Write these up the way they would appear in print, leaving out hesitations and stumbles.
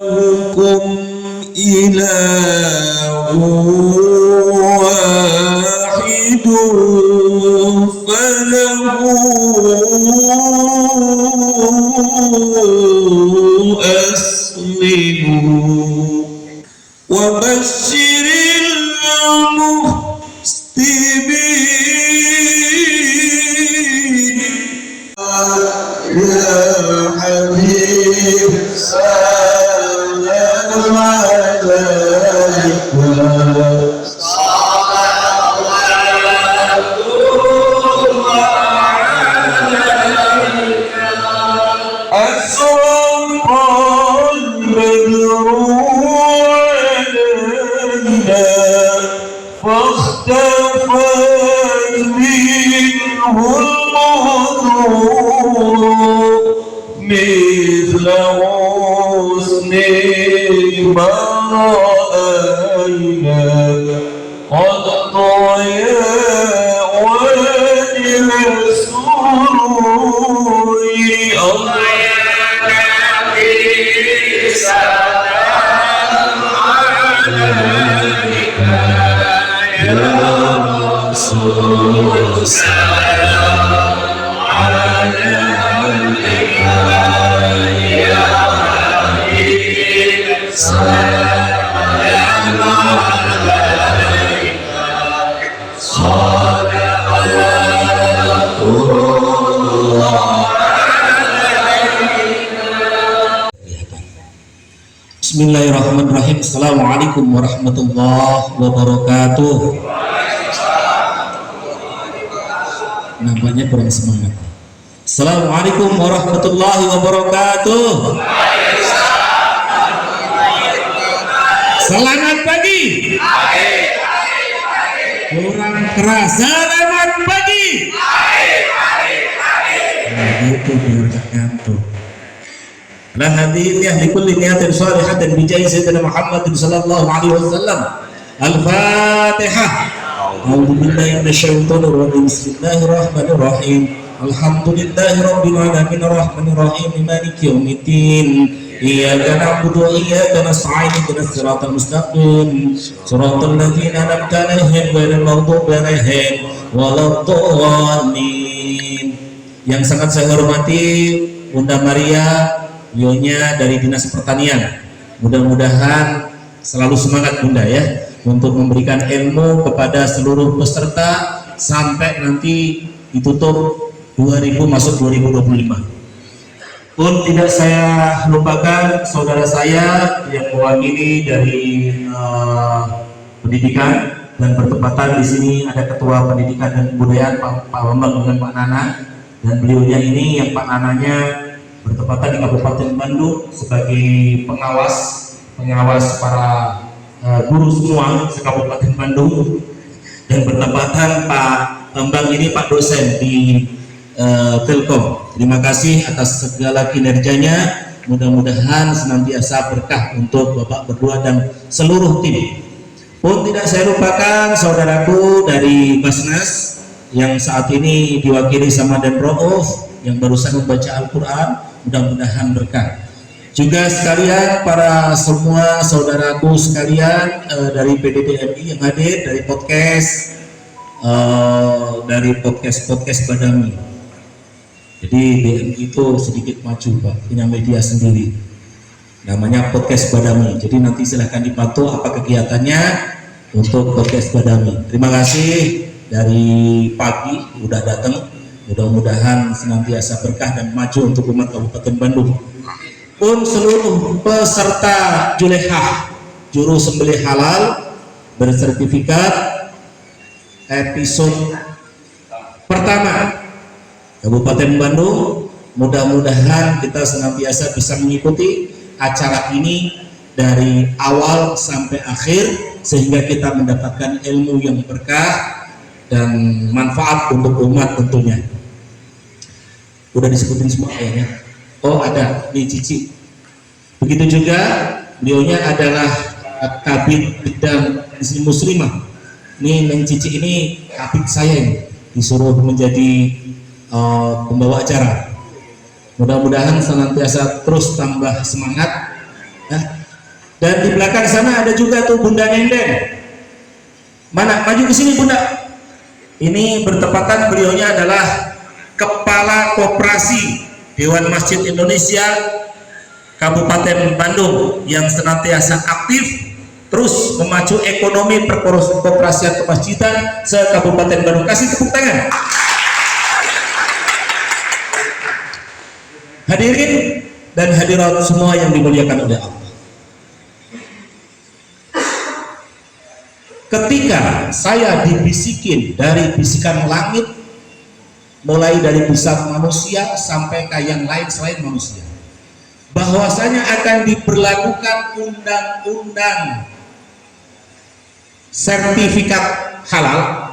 Hukum ilahu wahidun falahu aslimu wa basyiril muhsinin ya habib salam فاختفت منه الغدور مثل حسنك ما رأينا قد طغى وجه السرور الله يا نبي سلام عليك يا رسول سلام عليك يا حبيب سلام عليك صلوات الله عليك. Bismillahirrahmanirrahim. Assalamualaikum warahmatullahi wabarakatuh. Nampaknya kurang semangat. Assalamualaikum warahmatullahi wabarakatuh. Selamat pagi. Kurang keras. Selamat pagi. Nah, itu biar tak ngantuk. Nah, hadirin ya likulli niyatin shalihatin bi jahi sayyidina Muhammad sallallahu alaihi wasallam. Al-Fatihah. A'udzu billahi minasyaitonir rajim. Bismillahirrahmanirrahim. Alhamdulillahi rabbil alamin arrahmanir rahim maliki yaumiddin. Iyyaka na'budu wa iyyaka nasta'in ihdinas siratal mustaqim siratal ladzina an'amta 'alaihim ghairil maghdubi 'alaihim waladdallin. Yang sangat saya hormati Bunda Maria, beliaunya dari Dinas Pertanian. Mudah-mudahan selalu semangat Bunda ya untuk memberikan ilmu kepada seluruh peserta sampai nanti ditutup 2000 masuk 2025. Pun tidak saya lupakan saudara saya yang mewakili dari pendidikan dan bertepatan di sini ada Ketua Pendidikan dan Kebudayaan Pak Bambang dengan Pak Nana, dan beliaunya ini yang Pak Nananya bertepatan di Kabupaten Bandung sebagai pengawas para guru semua se-Kabupaten Bandung, dan bertepatan Pak Bambang ini Pak dosen di Telkom. Terima kasih atas segala kinerjanya. Mudah-mudahan senantiasa berkah untuk Bapak berdua dan seluruh tim. Pun tidak saya lupakan saudaraku dari Basnas yang saat ini diwakili sama Dan Ro'uf yang barusan membaca Al-Quran. Mudah-mudahan berkah. Juga sekalian para semua saudaraku sekalian dari PDDMI yang hadir dari podcast Badami. Jadi BMI itu sedikit maju Pak, punya media sendiri, namanya podcast Badami. Jadi nanti silahkan dipantau apa kegiatannya untuk podcast Badami. Terima kasih dari pagi udah datang. Mudah-mudahan senantiasa berkah dan maju untuk umat Kabupaten Bandung. Pun seluruh peserta Julehah juru sembelih halal bersertifikat episode pertama Kabupaten Bandung, mudah-mudahan kita senantiasa bisa mengikuti acara ini dari awal sampai akhir sehingga kita mendapatkan ilmu yang berkah dan manfaat untuk umat tentunya. Udah disebutin semua kayaknya. Oh ada, nih Cici. Begitu juga beliaunya adalah Kabid Bidang Muslimah. Nih Neng Cici ini kabid saya ini, disuruh menjadi pembawa acara. Mudah-mudahan senantiasa terus tambah semangat Nah, dan di belakang sana ada juga tuh Bunda Nenden. Mana? Maju ke sini Bunda. Ini bertepatan beliaunya adalah Kepala Koperasi Dewan Masjid Indonesia Kabupaten Bandung yang senantiasa aktif terus memacu ekonomi perkoperasian kemasjidan se-Kabupaten Bandung. Kasih tepuk tangan. Hadirin dan hadirat semua yang dimuliakan oleh Allah. Ketika saya dibisikin dari bisikan langit, mulai dari bisikan manusia sampai ke yang lain selain manusia, bahwasanya akan diberlakukan undang-undang sertifikat halal,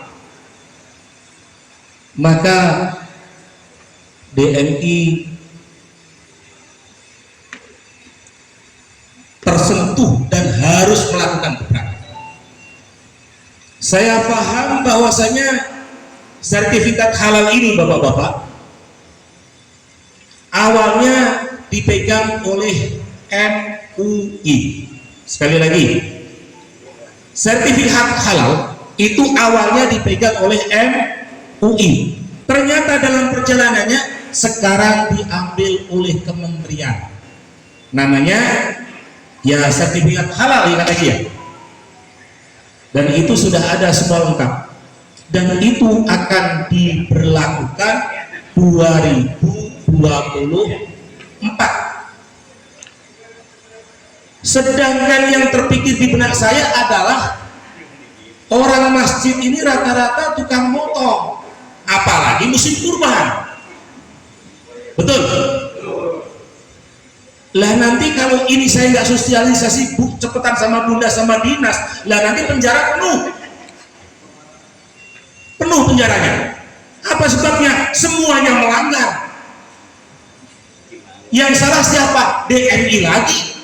maka DMI tersentuh dan harus melakukan gebrakan. Saya paham bahwasanya sertifikat halal ini Bapak-bapak awalnya dipegang oleh MUI. Sekali lagi, sertifikat halal itu awalnya dipegang oleh MUI. Ternyata dalam perjalanannya sekarang diambil oleh kementerian. Namanya ya sertifikat halal ya kata dia. Dan itu sudah ada semua lengkap. Dan itu akan diberlakukan 2024. Sedangkan yang terpikir di benak saya adalah orang masjid ini rata-rata tukang motong, apalagi musim kurban. Betul? Lah nanti kalau ini saya nggak sosialisasi cepetan sama bunda sama dinas, lah nanti penjara penuh penjaranya. Apa sebabnya? Semuanya melanggar. Yang salah siapa? DMI lagi.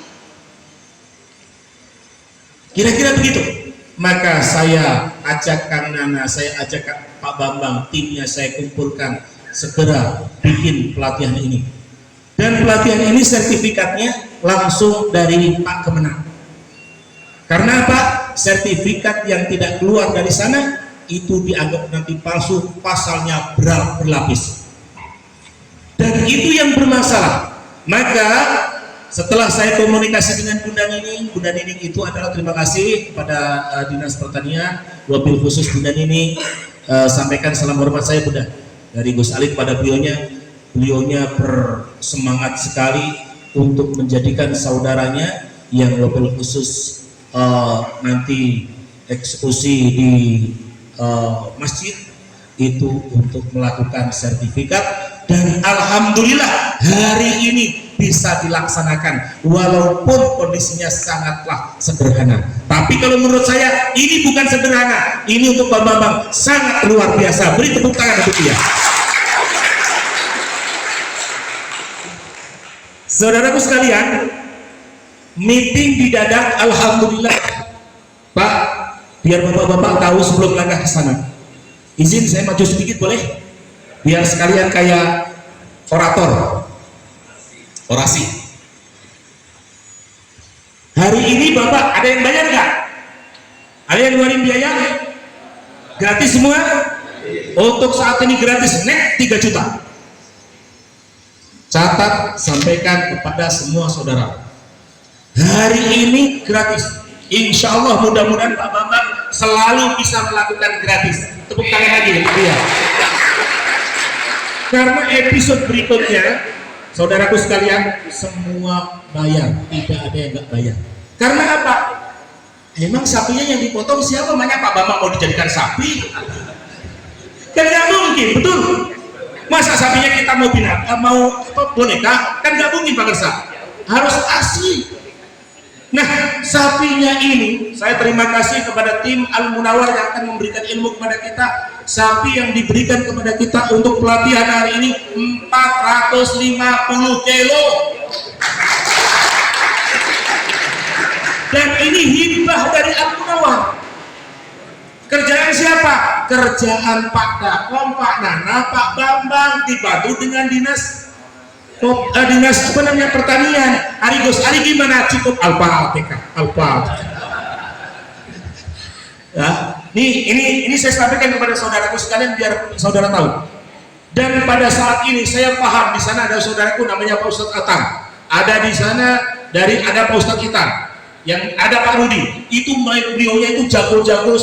Kira-kira begitu. Maka saya ajak Kang Nana, saya ajak Pak Bambang, timnya saya kumpulkan, segera bikin pelatihan ini. Dan pelatihan ini sertifikatnya langsung dari Pak Kemenang. Karena apa? Sertifikat yang tidak keluar dari sana itu dianggap nanti palsu, pasalnya berlapis. Dan itu yang bermasalah. Maka setelah saya komunikasi dengan Bunda Nining itu adalah terima kasih kepada Dinas Pertanian, wabil khusus Bunda Nining, sampaikan salam hormat saya Bunda dari Gus Ali kepada beliaunya bersemangat sekali untuk menjadikan saudaranya yang wabil khusus nanti eksekusi di masjid itu untuk melakukan sertifikat, dan alhamdulillah hari ini bisa dilaksanakan walaupun kondisinya sangatlah sederhana. Tapi kalau menurut saya ini bukan sederhana, ini untuk Pak Bambang sangat luar biasa. Beri tepuk tangan untuk dia. Saudaraku sekalian, meeting didadak alhamdulillah. Pak, biar bapak-bapak tahu sebelum langkah ke sana, izin saya maju sedikit boleh? Biar sekalian kayak orasi. Hari ini bapak ada yang bayar nggak? Ada yang ngeluarin biaya? Gratis semua? Untuk saat ini gratis, net 3 juta. Catat, sampaikan kepada semua saudara. Hari ini gratis. Insya Allah mudah-mudahan Pak Bambang selalu bisa melakukan gratis. Tepuk tangan lagi untuk dia. Karena episode berikutnya, saudaraku sekalian, semua bayar, tidak ada yang nggak bayar. Karena apa? Emang sapinya yang dipotong siapa? Namanya Pak Bambang mau dijadikan sapi? Kan nggak mungkin, betul? Masa sapinya kita mau boneka? Kan nggak mungkin Pak Gersa. Harus asli. Nah, sapinya ini saya terima kasih kepada tim Al-Munawar yang akan memberikan ilmu kepada kita. Sapi yang diberikan kepada kita untuk pelatihan hari ini 450 kilo. Dan ini hibah dari Al-Munawar. Kerjaan siapa? Kerjaan Pak Dakom, Pak Nana, Pak Bambang, dibantu dengan dinas Dinas apa namanya pertanian. Arigos, ari gimana? Cukup alpa TK, alpa. Ya, ini saya sampaikan kepada saudaraku sekalian biar saudara tahu. Dan pada saat ini saya paham di sana ada saudaraku namanya Pak Ustadz Atang. Ada di sana ada Pak Ustadz kita, yang ada Pak Rudi. Itu beliaunya itu jago-jago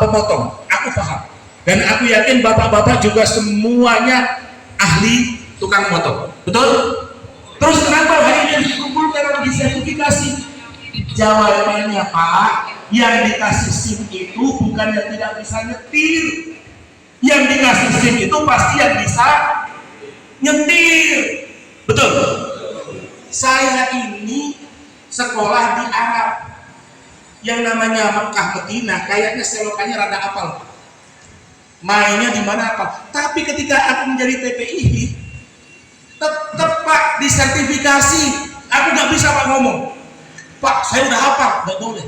pemotong. Aku paham. Dan aku yakin bapak-bapak juga semuanya ahli tukang motong. Betul? Terus kenapa hari ini dikumpulkan orang disertifikasi? Jawabannya Pak, yang dikasih SIM itu bukan yang tidak bisa nyetir. Yang dikasih SIM itu pasti yang bisa nyetir. Betul? Saya ini sekolah di Arab. Yang namanya Mekah Medina kayaknya selokannya rada apal. Mainnya di mana apa? Tapi ketika aku menjadi TPI, tetap Pak disertifikasi. Aku nggak bisa Pak ngomong, Pak saya udah hafal, nggak boleh.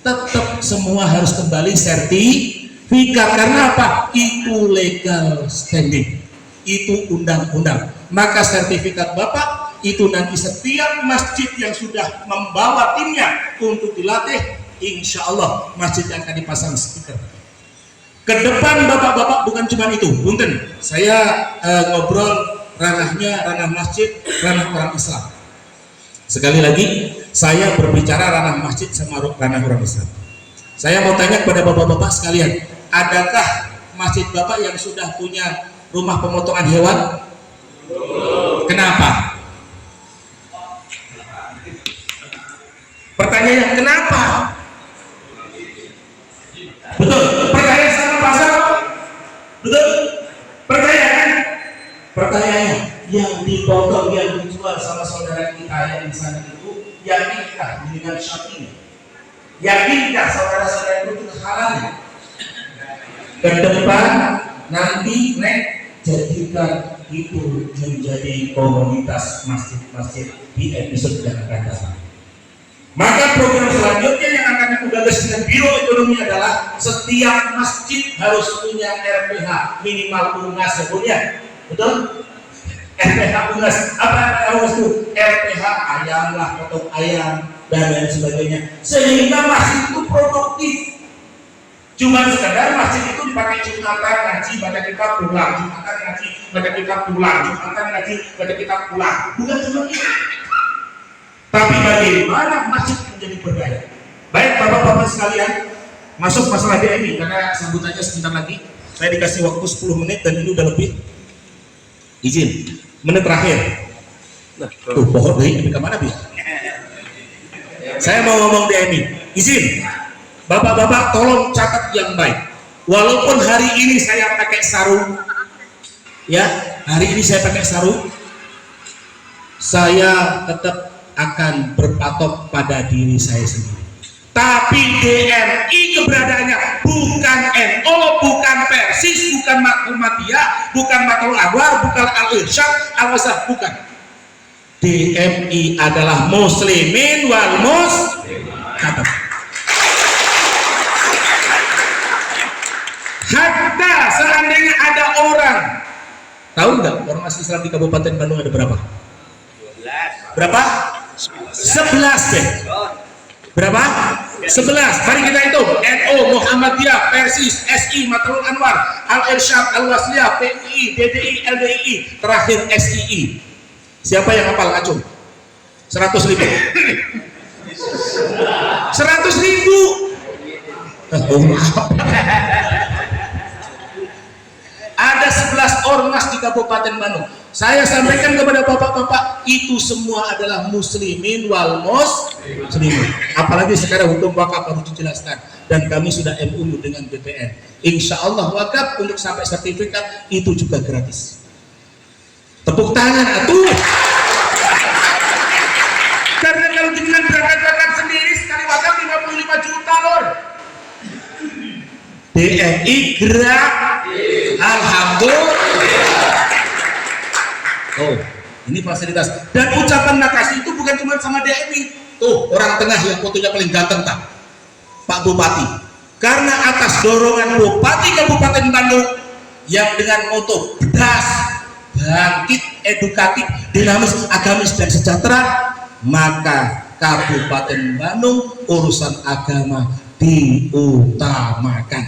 Tetap semua harus kembali sertifikat. Karena apa? Itu legal standing, itu undang-undang. Maka sertifikat Bapak itu nanti setiap masjid yang sudah membawa timnya untuk dilatih, insya Allah masjid yang akan dipasang stiker. Ke depan bapak-bapak bukan cuma itu, punten. Saya ngobrol ranah masjid, ranah orang Islam. Sekali lagi, saya berbicara ranah masjid sama ranah orang Islam. Saya mau tanya kepada bapak-bapak sekalian, adakah masjid bapak yang sudah punya rumah pemotongan hewan? Kenapa? Pertanyaannya kenapa? Betul, percaya sama pasar? Betul? Percaya kan? Pertanyaannya, yang dipotong, yang dijual sama saudara kita yang di sana itu, yakinkah dengan syar'inya? Yakinkah saudara-saudara itu halalnya? Ke depan nanti jadikan itu menjadi komunitas masjid-masjid di episode yang akan datang. Maka program selanjutnya yang akan aku gagas dengan Biro Ekonomi adalah setiap masjid harus punya RPH minimal UNAS ya punya. Betul? RPH UNAS, apa UNAS itu? RPH ayam lah, potong ayam dan lain sebagainya. Sehingga masjid itu produktif. Cuma sekedar masjid itu dipakai Jumatan ngaji, baca kitab pulang, Jumatan ngaji, baca kitab pulang, Jumatan ngaji, baca kitab pulang. Bukan cuma itu. Tapi bagaimana masjid menjadi berdaya? Baik bapak-bapak sekalian, masuk masalah DMI karena sambutannya sebentar lagi. Saya dikasih waktu 10 menit dan ini udah lebih. Izin, menit terakhir. Tuh, pohon dari ke mana bisa? Saya mau ngomong DMI. Izin, bapak-bapak tolong catat yang baik. Walaupun hari ini saya pakai sarung, ya, hari ini saya pakai sarung, saya tetap akan berpatok pada diri saya sendiri. Tapi DMI keberadaannya bukan NO, bukan Persis, bukan Muhammadiyah, bukan Matul Anwar, bukan Al-Irsyad, Al-Wasat, bukan. DMI adalah Muslimin wal Muslimat. Hatta seandainya ada orang, tahu nggak ormas Islam di Kabupaten Bandung ada berapa? Berapa? 11 deh. Berapa? 11. Mari kita hitung. NO, Muhammadiyah, Persis, SI, Matul Anwar, Al-Irsyad, Al-Wasliyah, PII, DDI, LDII, terakhir SII. Siapa yang hafal acung? 100.000. 100.000. Oh, maaf. Ada 11 ormas di Kabupaten Bandung. Saya sampaikan kepada bapak-bapak, itu semua adalah muslimin wal muslimin. Apalagi sekarang hukum wakaf harus dijelaskan. Dan kami sudah MOU dengan BPN. Insya Allah wakaf untuk sampai sertifikat itu juga gratis. Tepuk tangan atuh. Karena kalau dengan berangkat sendiri sekali wakaf 55 juta lor. DMI gerak. Alhamdulillah. Oh, ini fasilitas. Dan ucapan makasih itu bukan cuma sama DMI. Tuh, orang tengah yang fotonya paling ganteng tak? Pak Bupati. Karena atas dorongan Bupati Kabupaten Bandung yang dengan moto bedas bangkit, edukatif, dinamis, agamis dan sejahtera, maka Kabupaten Bandung urusan agama diutamakan.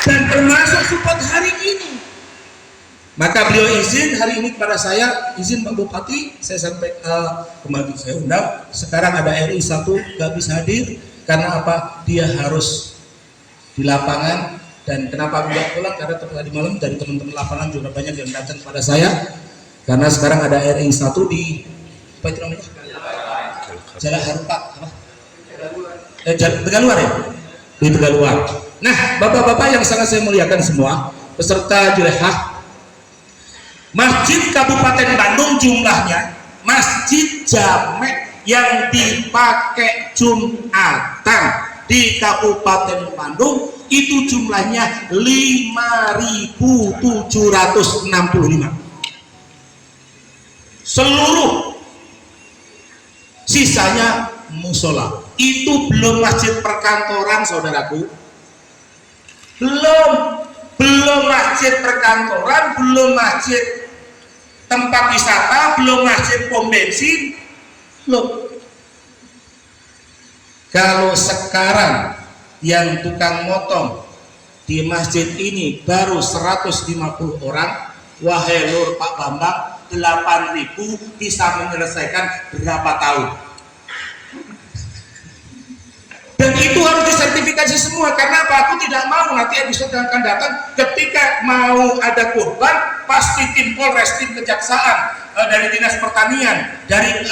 Dan termasuk support hari ini. Maka beliau izin hari ini kepada saya, izin Pak Bupati, saya sampai kemarin saya undang. Sekarang ada RI 1 gak bisa hadir karena apa? Dia harus di lapangan. Dan kenapa nggak pulang? Karena tadi malam dari teman-teman lapangan juga banyak yang datang kepada saya. Karena sekarang ada RI 1 di apa itu namanya? Jalan Harupat apa? Tegaluar ya? Di Tegaluar. Nah, bapak-bapak yang sangat saya muliakan semua, peserta Julehah, Masjid Kabupaten Bandung jumlahnya, masjid jamek yang dipakai Jumatan di Kabupaten Bandung itu jumlahnya 5.765. Seluruh sisanya musola. Itu belum masjid perkantoran, saudaraku. Belum masjid perkantoran, belum masjid tempat wisata, belum masjid pom bensin. Loh, kalau sekarang yang tukang motong di masjid ini baru 150 orang, wahai Lur Pak Bambang, 8.000 bisa menyelesaikan berapa tahun? Dan itu harus disertifikasi semua. Karena apa? Aku tidak mau nanti episode yang akan datang ketika mau ada korban, pasti tim Polres, tim Kejaksaan, dari Dinas Pertanian, dari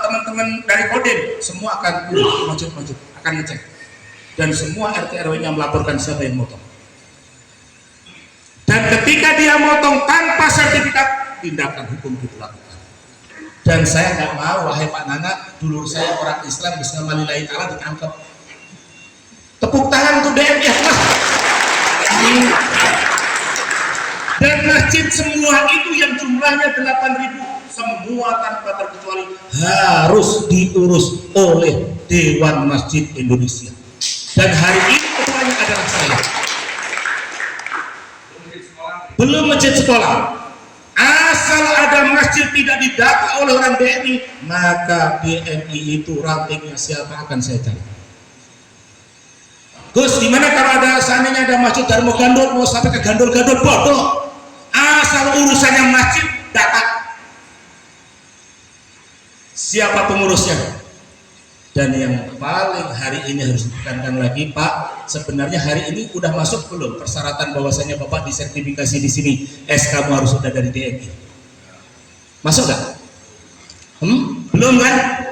teman-teman dari Kodim, semua akan maju, akan ngecek. Dan semua RT RW-nya melaporkan siapa yang motong. Dan ketika dia motong tanpa sertifikat, tindakan hukum dilakukan. Dan saya nggak mau, wahai Pak Nana, dulur saya orang Islam bisa malilahi Allah ditangkap. Tepuk tangan untuk DMI Mas. Dan masjid semua itu yang jumlahnya 8.000, semua tanpa terkecuali harus diurus oleh Dewan Masjid Indonesia. Dan hari ini ketuanya adalah saya. Belum masjid sekolah. Asal ada masjid tidak didata oleh orang DMI, maka DMI itu rantingnya siapa akan saya cari. Gus, gimana kalau ada seandainya ada masjid Darmo Gandul mau sampai ke Gandul-Gandul, bodoh. Asal urusannya masjid, data. Siapa pengurusnya? Dan yang paling hari ini harus ditekankan lagi, Pak, sebenarnya hari ini udah masuk belum persyaratan bahwasanya Bapak disertifikasi di sini, SK-mu harus sudah dari DMI. Masuk nggak? Belum kan?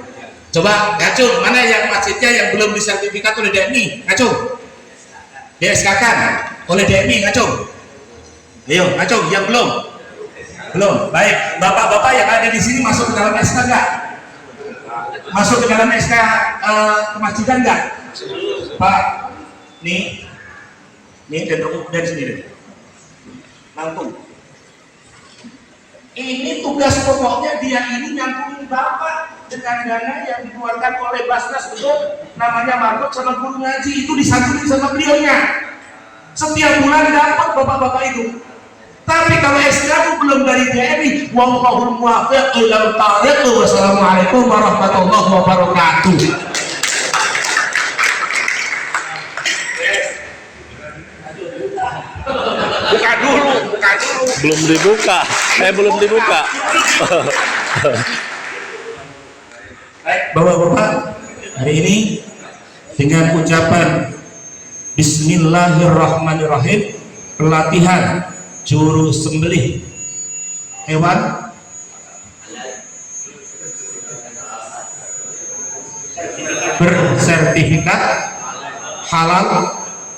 Coba ngacung, mana yang masjidnya yang belum disertifikat oleh DMI? Ngacung. DSK kan oleh DMI, ngacung. Ayo, ngacung, yang belum? Belum. Baik, bapak-bapak yang ada di sini masuk ke dalam SK nggak? Masuk ke dalam SK kemasjidan nggak? Pak, nih dan dari sini deh. Langsung. Ini tugas pokoknya dia ini nyambungin Bapak dengan dana yang dikeluarkan oleh Basnas, betul? Namanya Margot sama guru ngaji, itu disantunin sama beliaunya. Setiap bulan dapat bapak-bapak itu. Tapi kalau SK-mu belum dari DMI, wallahul muwaffiq ila thariq. Wassalamualaikum warahmatullahi wabarakatuh. Buka dulu. Belum dibuka. Baik, bapak-bapak, hari ini dengan ucapan Bismillahirrahmanirrahim, pelatihan juru sembelih hewan bersertifikat halal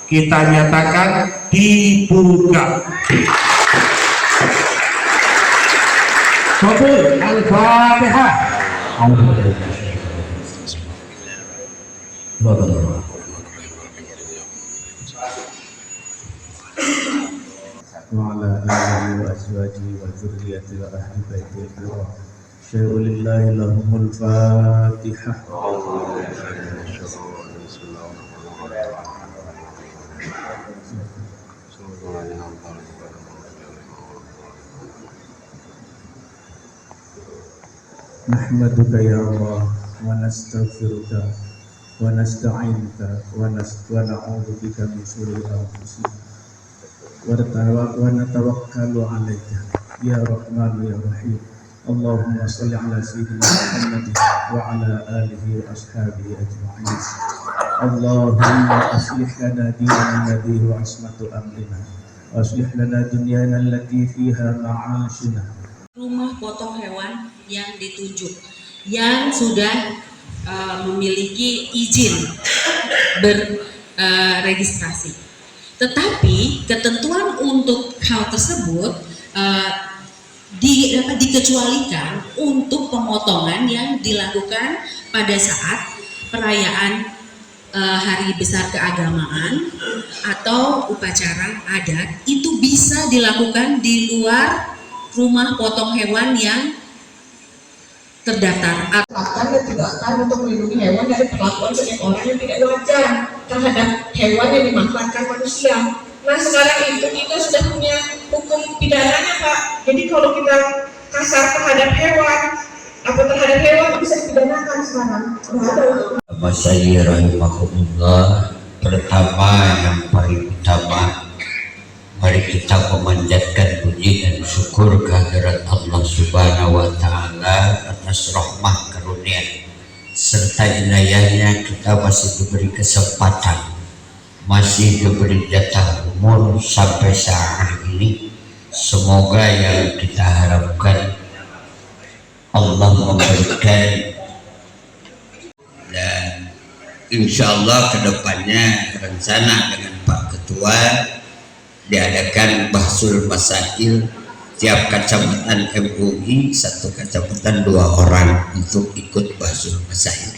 kita nyatakan dibuka. Syukur Al-Fatihah. وعلى آله وأزواجه وذريته وأهل بيته الكرام. شيء لله لهم الفاتحة. nahmaduka ya Allah wa nastaghfiruka wa nasta'inuka wa na'udzubika min shururi anfusina wa natawakkalu 'alaika ya Rahman ya Rahim. Allahumma shalli ala sayyidina Muhammad wa ala alihi wa ashabihi ajma'in. Allahumma aslih lana dinana alladhi huwa ismatu amrina wa aslih lana dunyana allati fiha ma'ashuna. Rumah potong hewan yang ditunjuk yang sudah memiliki izin berregistrasi. Tetapi ketentuan untuk hal tersebut dikecualikan untuk pemotongan yang dilakukan pada saat perayaan hari besar keagamaan atau upacara adat. Itu bisa dilakukan di luar rumah potong hewan yang terdaftar. Akan dan tindakan untuk melindungi hewan dari perlakuan banyak orang yang tidak wajar terhadap hewan yang dimanfaatkan manusia. Nah sekarang itu kita sudah punya hukum pidananya Pak. Jadi kalau kita kasar terhadap hewan atau terhadap hewan bisa dipidanakan sekarang. Masya rahimahullah. Pertama yang paling utama, mari kita memanjatkan puji dan syukur kehadirat Allah Subhanahu wa Ta'ala atas rahmah karunia serta inayahnya. Kita masih diberi kesempatan, masih diberi jatah umur sampai saat ini. Semoga yang kita harapkan Allah memberikan, dan insya Allah kedepannya rencana dengan Pak Ketua diadakan bahsul masail tiap kecamatan MUI, satu kecamatan 2 orang untuk ikut bahsul masail.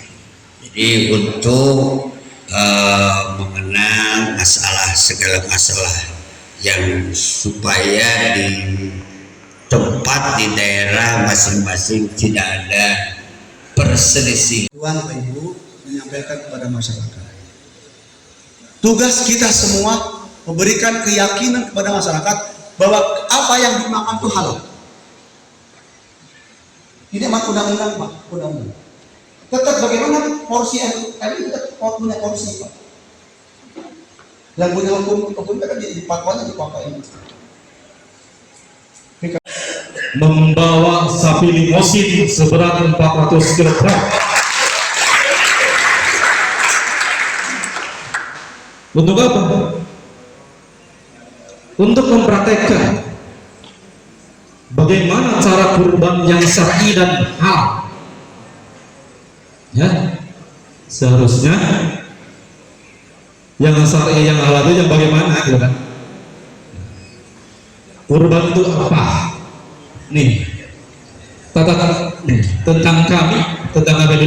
Jadi untuk mengenal masalah, segala masalah yang supaya di tempat di daerah masing-masing tidak ada perselisihan. Tuan Bapak Ibu menyampaikan kepada masyarakat, tugas kita semua memberikan keyakinan kepada masyarakat bahwa apa yang dimakan itu halal. Ini mah undang-undang Pak, undang-undang. Tetap bagaimana porsi tadi kita punya porsi Pak. Yang punya hukum kan di fatwanya di Bapak ini. Membawa sapi limosin seberat 400 kg. Untuk apa? Untuk mempraktekkan bagaimana cara kurban yang syar'i dan halal. Ya, seharusnya yang syar'i yang halal itu yang bagaimana, gitu kan? Kurban itu apa? Nih, tentang kami, tentang apa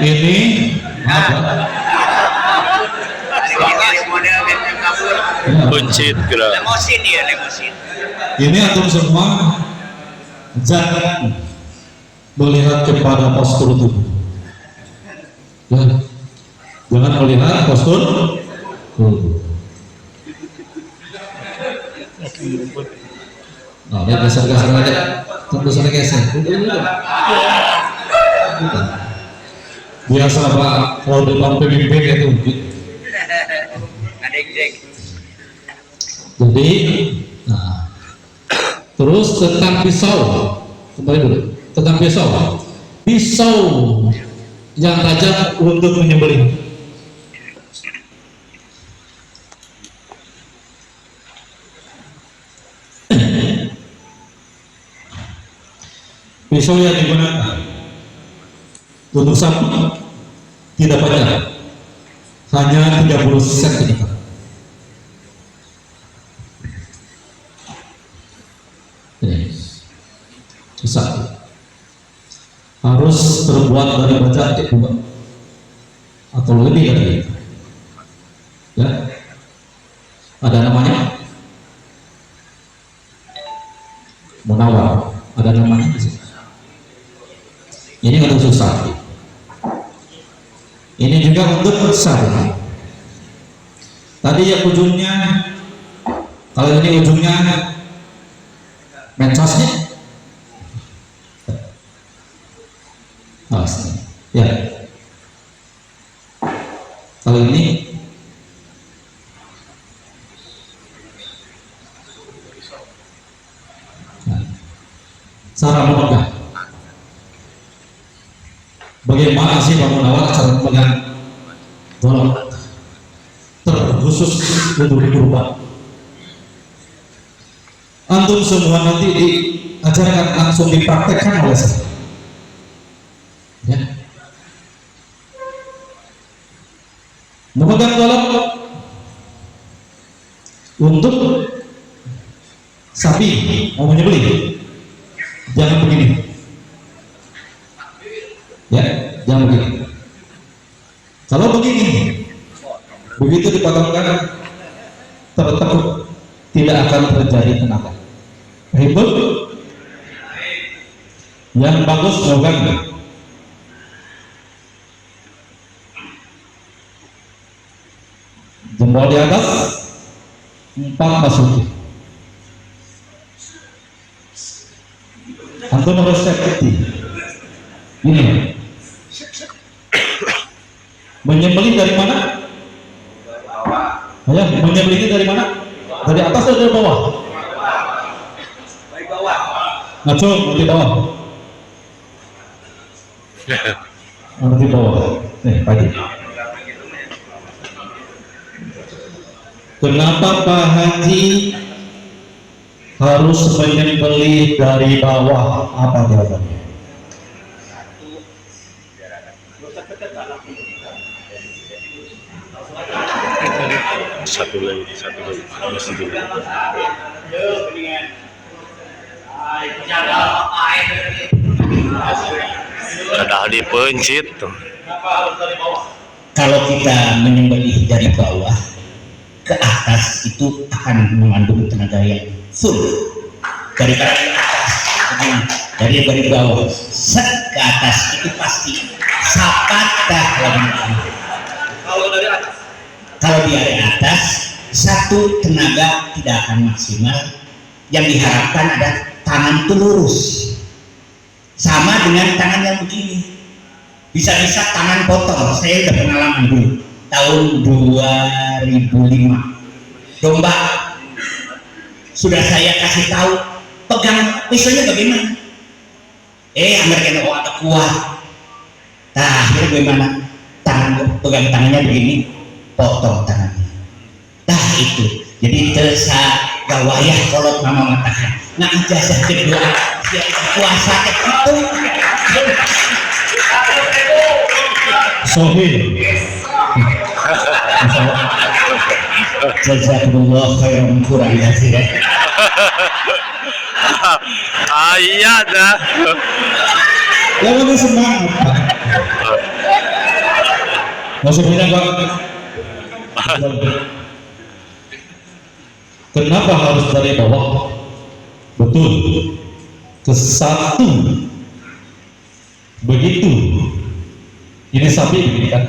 ini? Apa? Buncit gerak. Ini antum semua jangan melihat kepada postur tubuh. Jangan melihat postur tubuh. Nah, dia geser-geser aja. Tunggu sana geser. Biasa Pak, kalau depan PBB itu. Jadi, nah, terus tentang pisau, kembali dulu. Tentang pisau yang tajam untuk menyembelih. Pisau yang digunakan untuk sapi tidak banyak, hanya 30 cm. Sapi harus terbuat dari baja antik 2 atau lebih dari itu. Ya, ada namanya Munawar, ada namanya di sini. Ini untuk sapi. Ini juga untuk sapi. Tadi yang ujungnya, kalau ini ujungnya mensasnya, Ya. Kali ini cara memegang. Bagaimana sih Pak Munawar cara memegang golok terkhusus untuk kurban? Antum semua nanti diajarkan langsung dipraktekkan oleh saya. Ya. Memegang golok untuk sapi mau menyembelih, jangan begini. Ya, jangan begini. Kalau begini, begitu dipotongkan tertekuk, tidak akan terjadi tenaga. Ribut. Yang bagus memegang. Jempol di atas, 4 masukin. Antum harus safety. Ini. Menyembelih dari mana? Ayah, menyembelihnya dari mana? Dari atas atau dari bawah? Dari bawah. Ngaco, dari bawah. Dari bawah. Nih, pagi. Kenapa Pak Haji harus menyembelih dari bawah? Apa jawabannya? Satu lagi masih dulu. Ada dipencit tuh. Kalau kita menyembelih dari bawah ke atas itu akan mengandung tenaga yang full. Daripada di atas, dari bawah set ke atas itu pasti sapatah lagi. Kalau di atas satu tenaga tidak akan maksimal. Yang diharapkan ada tangan itu lurus, sama dengan tangan yang begini. Bisa-bisa tangan potong. Saya udah pengalaman dulu tahun 2005 domba, sudah saya kasih tahu pegang pisaunya bagaimana, Amerika ada kuat. Nah akhirnya bagaimana, pegang tangannya begini, potong tangannya. Nah itu jadi tersa gawayah kalau mama mengatakan nah ijazah kedua puasa itu Sohil. jazakumullah khairan kurang ya sih ya. Iya dah. Yang penting semangat. Masuk bilang Pak. Kenapa harus dari bawah? Betul. Ke satu. Begitu. Ini sapi begini kan?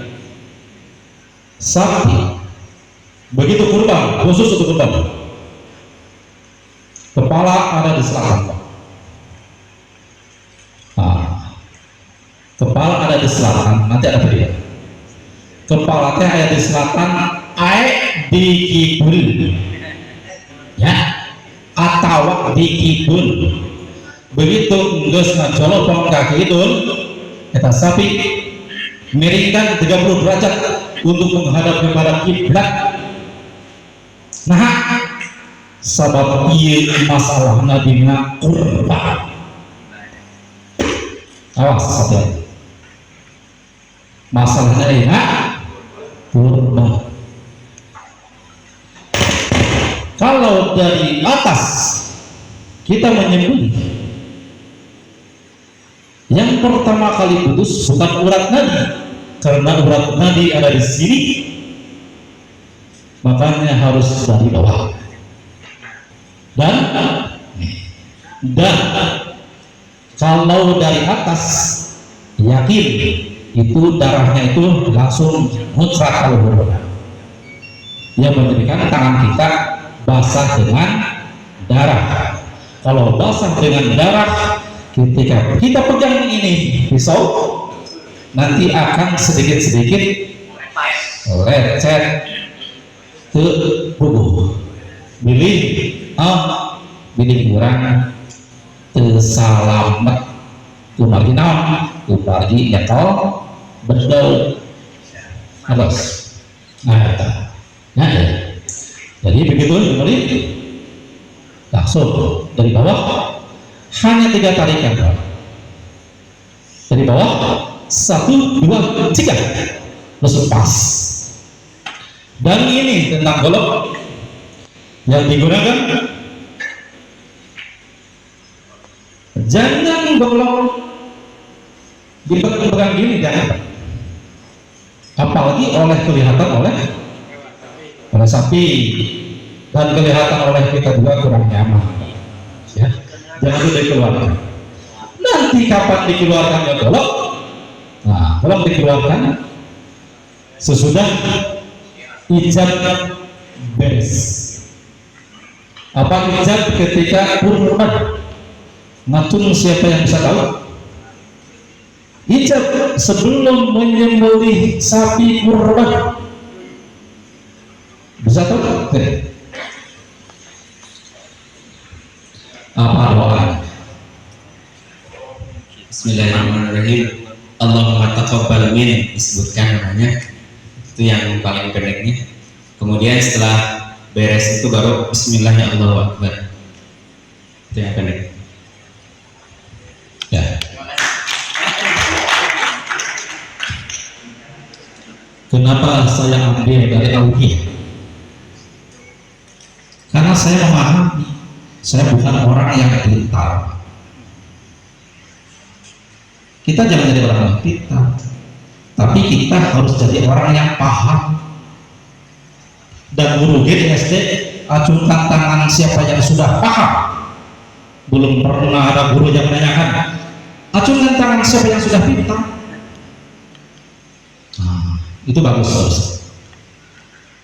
Sapi. Begitu kurban, khusus untuk kurban. Kepala ada di selatan, Pak. Nah, kepala ada di selatan, nanti ada video. Kepala teh ada di selatan, di kibul, ya, atau di kibul. Begitu geus ngajolopong kaki itu, kita sapi miringkan 30 derajat untuk menghadap kepada kiblat. Nah, sabab iya masalah dina kurban. Awas satu. Masalahnya dina kurban. Kalau dari atas kita menyembelih, yang pertama kali putus bukan urat nadi, karena urat nadi ada di sini, makanya harus dari bawah. Dan kalau dari atas, yakin itu darahnya itu langsung muncrat kalau yang menjadikan tangan kita basah dengan darah. Kalau basah dengan darah, ketika kita pegang ini pisau, nanti akan sedikit-sedikit lecet ke bubuh bilih bilih kurang tersalamet kumargi naon kumargi nyetol bedel halus. Nah, nah ya. Jadi begitu kembali langsung dari bawah hanya 3 tarikan dari bawah 1, 2, 3 langsung pas. Dan ini tentang golok yang digunakan, jangan golok dipegang gini, jangan, apalagi kelihatan oleh sapi dan kelihatan oleh kita juga kurang nyaman ya. Jangan dulu dikeluarkan, nanti kapan dikeluarkannya golok, nah golok dikeluarkan sesudah ijab beres. Apa ijab? Ketika kurban. Natun siapa yang bisa tahu? Ijab sebelum menyembelih sapi kurban. Bisa tahu? Apa doa? Bismillahirrahmanirrahim. Allahumma taqabbal min, disebutkan namanya. Itu yang paling pendeknya. Kemudian setelah beres itu baru Bismillah Allahu Akbar. Itu yang pendek. Ya. Kenapa saya ambil dari Auhiyah? Karena saya memahami, saya bukan orang yang pintar. Kita jangan jadi orang yang pintar, tapi kita harus jadi orang yang paham. Dan guru di SD acungkan tangan siapa yang sudah paham. Belum pernah ada guru yang menanyakan acungkan tangan siapa yang sudah pintar. Nah, itu bagus.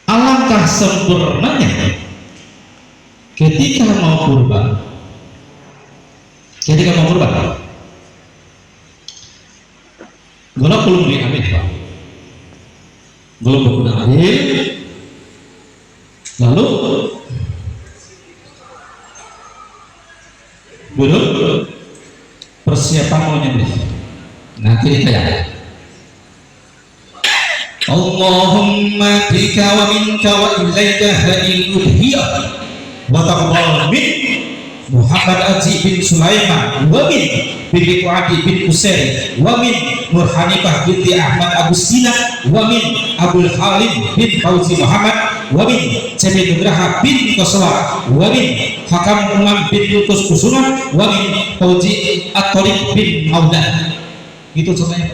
Alangkah sempurnanya ketika mau kurban, golok belum diambil Pak, belum diambil, lalu belum persiapan mau nyembelih. Nanti kita ya Allahumma bika wa minka wa ilaika hadil udhiyah wa taqabbal min Muhammad Aji bin Sulaiman wa min Bibi Adi bin Usair wa min Nur Hanifah binti Ahmad Abu Sina wa min Abdul Halim bin Fauzi Muhammad wa min Cebe Nugraha bin Koswa wa min Hakam Umam bin Yusuf Kusuma wa min Fauzi At-Tariq bin Maula. Gitu contohnya.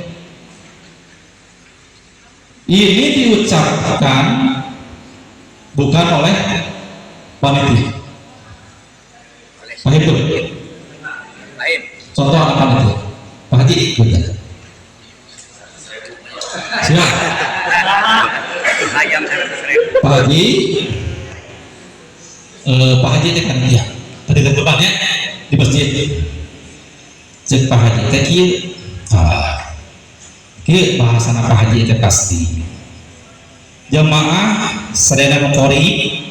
Ini diucapkan bukan oleh panitia. Paham itu? Contoh anak panitia. Pak Haji, betul. Siap. Pak Haji, Pak Haji itu kan ya. Tadi tempatnya di masjid. Cek Pak Haji, kaki. Ke bahasa Pak Haji itu pasti. Jamaah sedaya mengkori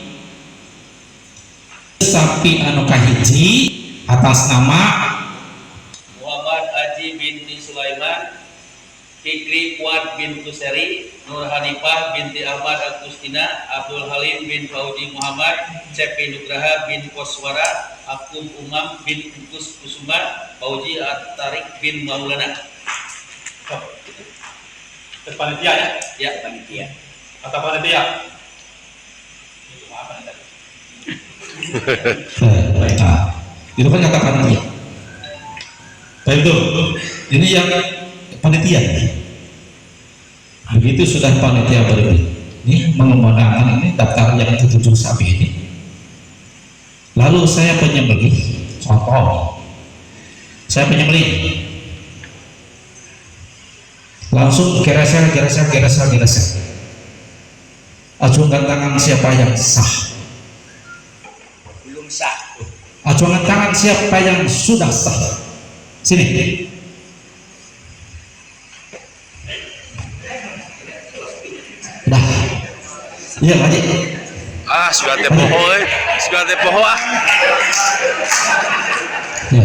sapi anu kahiji atas nama Muhammad Aji binti Sulaiman, Fikri Kuat bin Kuseri, Nur Hanifah binti Ahmad Agustina, Abdul Halim bin Fauzi Muhammad, Cepi Nugraha bin Koswara, Akum Umam bin Ukus Kusuma, Fauzi At-Tariq bin Maulana. Panitia ya? Ya, panitia. Kata panitia. Itu apa nih? Itu kan kata panitia. Baik itu. Ini yang panitia. Begitu sudah panitia berbeda. Ini mengumandangkan ini daftar yang 7 sapi ini. Lalu saya penyembelih. Contoh. Saya penyembelih. Langsung gereser. Acungkan tangan siapa yang sah. Belum sah. Acungkan tangan siapa yang sudah sah. Sini. Iya Pak Haji. Ah, sudah teh poho sudah teh poho ah. Ya.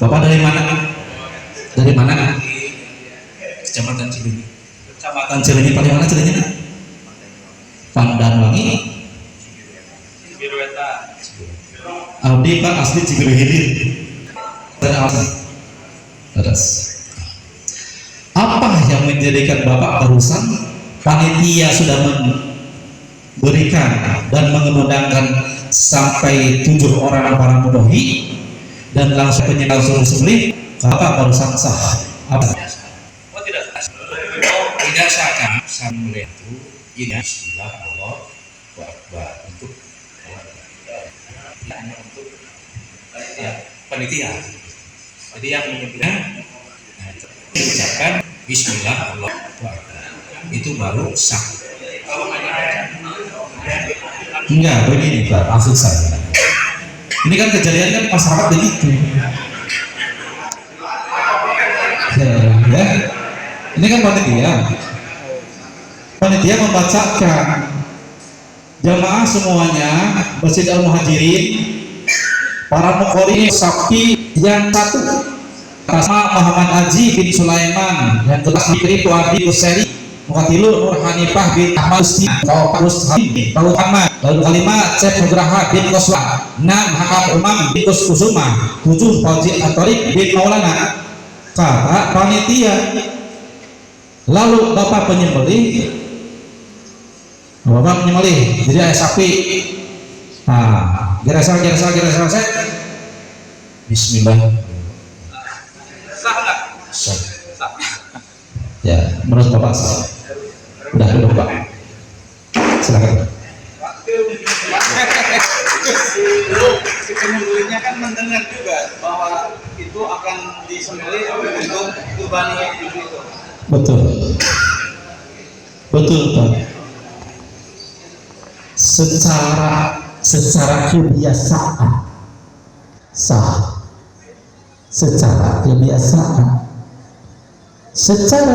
Bapak dari mana? Dari mana? Kecamatan Cileunyi. Kecamatan Cileunyi, paling mana Cileunyi? Pandanwangi. Birweta. Abdi Pak asli Cileunyi. Terus. Apa yang menjadikan Bapak barusan panitia sudah memberikan dan mengundangkan sampai 7 orang para mudohi dan langsung penyembah suruh sembelih, Bapak barusan sah? Apa? Oh tidak sah. Tidak sah kan? Sembelih itu ini Bismillah Allahu Akbar untuk panitia. Jadi yang menyembelih diucapkan Bismillah Allahu Akbar, itu baru sah. Enggak, begini Pak, maksud saya ini kan kejadian kan masyarakat begitu ya. Ini kan panitia membacakan jamaah semuanya Masjid Al-Muhajirin, para muqori sapi yang satu Asma Muhammad Haji bin Sulaiman, yang kelas Fikri Tuadi Kuseri, Mukatilu Nur Hanifah bin Ahmad Usti, Kau Parus Habib, Kau Ahmad, lalu kalimat Cep Nugraha bin Koswa, 6 Hakam Umam bin Kusuma, 7 Fauzi Atorik bin Maulana, kata panitia. Lalu Bapak penyembelih, jadi ayah sapi. Nah, gerasa Bismillah. Sah nggak? Sah. Ya, menurut Bapak sah. Udah Pak. Silakan. Si penyembelihnya kan mendengar juga bahwa itu akan disembelih untuk kurbannya itu. Betul Pak. Secara kebiasaan sah. Secara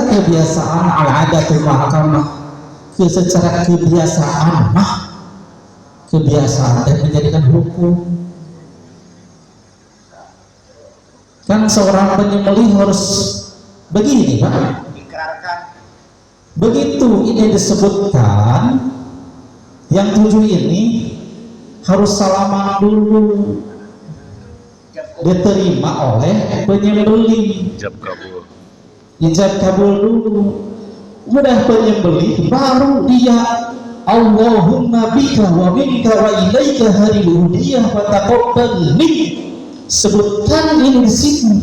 kebiasaan al-adatul mahkamah, secara kebiasaan dan menjadikan hukum. Kan seorang penyembelih harus begini Pak. Begitu ini disebutkan, yang 7 ini harus salaman dulu, diterima oleh penyembelih, ijab kabul dulu. Udah penyembelih baru dia Allahumma bika wa minka wa ilaika haril hudiyah wa taqabbal minni. Sebutkan ini di sini.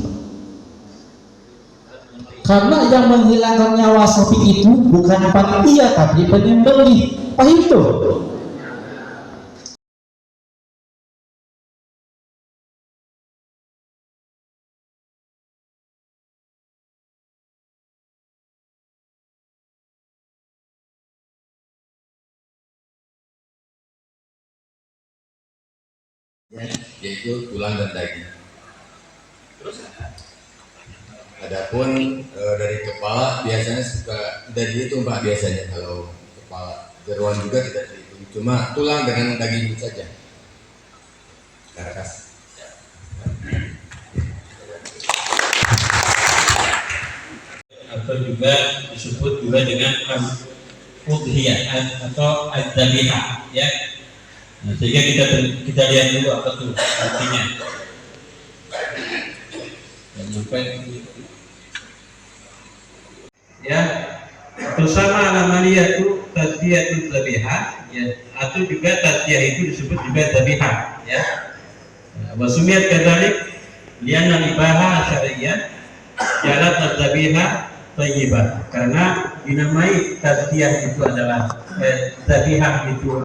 Karena yang menghilangkan nyawa sapi itu bukan panitia tapi penyembelih. Apa itu? Ya, yaitu tulang dan daging. Adapun dari kepala biasanya suka tidak dihitung Pak, biasanya kalau kepala jeroan juga tidak dihitung, cuma tulang dengan daging saja, karkas. Atau juga disebut juga dengan udhiyah atau ad-dhabihah, ya. Nah, sehingga kita lihat dulu apa tuh artinya. Dan sampai ya, atau sama namanya itu tadbiyatul dhabihah, ya, atau juga tadbiyah itu disebut juga dhabihah, ya. Wa sumiyat kadzalik lianna ibaha syar'iyyah jalat ad-dhabihah thayyibah, karena dinamai tadbiyah itu adalah dhabihah itu